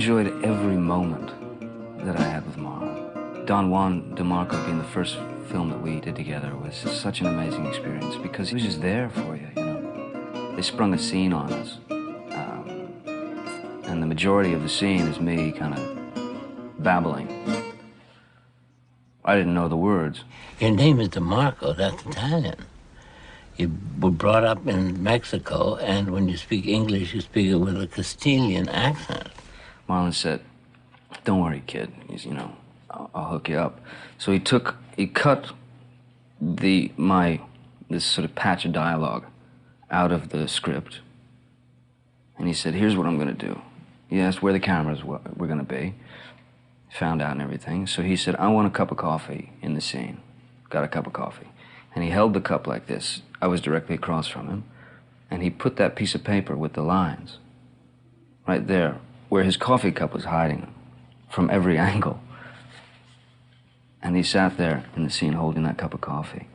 enjoyed every moment that I had with Marlon. Juan de Marco being the first film that we did together was such an amazing experience because he was just there for you, you know. They sprung a scene on us. And the majority of the scene is me kind of babbling. I didn't know the words. Your name is De Marco, that's Italian. You were brought up in Mexico, and when you speak English, you speak it with a Castilian accent. Marlon said, "Don't worry, kid. You know, I'll hook you up." So he cut this sort of patch of dialogue out of the script, and he said, "Here's what I'm going to do." He asked where the cameras were going to be, found out and everything. So he said, "I want a cup of coffee in the scene." Got a cup of coffee. And he held the cup like this. I was directly across from him. And he put that piece of paper with the lines right there, where his coffee cup was hiding from every angle. And he sat there in the scene holding that cup of coffee,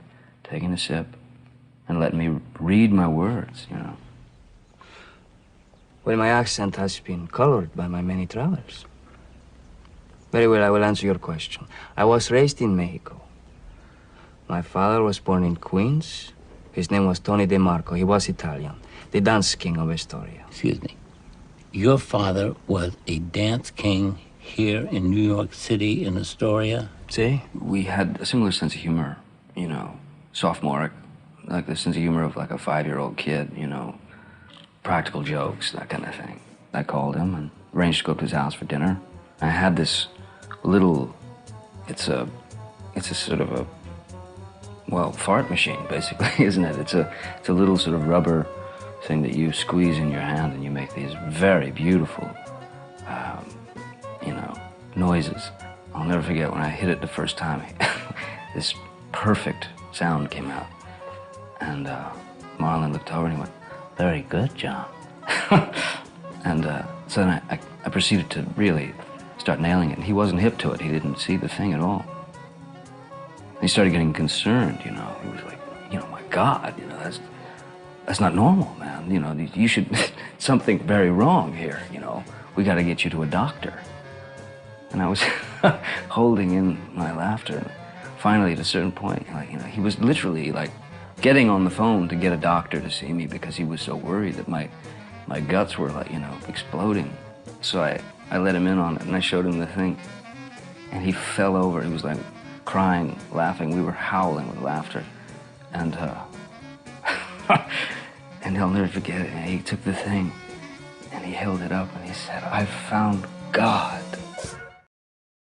taking a sip, and letting me read my words, you know. Well, my accent has been colored by my many travels. Very well, I will answer your question. I was raised in Mexico. My father was born in Queens. His name was Tony De Marco. He was Italian, the dance king of Astoria. Excuse me. Your father was a dance king here in New York City in Astoria? See? We had a similar sense of humor, you know, sophomoric, like the sense of humor of like a 5-year-old kid, you know, practical jokes, that kind of thing. I called him and arranged to go up to his house for dinner. I had this little, it's a sort of a, well, fart machine, basically, isn't it? It's a little sort of rubber thing that you squeeze in your hand and you make these very beautiful, you know, noises. I'll never forget when I hit it the first time, this perfect sound came out. And Marlon looked over and he went, "Very good, John." And so then I proceeded to really start nailing it. And he wasn't hip to it. He didn't see the thing at all. He started getting concerned, you know. He was like, you know, my God, you know, that's not normal, man. You know, you should, something very wrong here, you know. We got to get you to a doctor. And I was holding in my laughter. And finally, at a certain point, like, you know, he was literally like getting on the phone to get a doctor to see me because he was so worried that my guts were like, you know, exploding. So I let him in on it and I showed him the thing. And he fell over. He was like crying, laughing. We were howling with laughter. And and I'll never forget it. He took the thing and he held it up and he said, "I found God."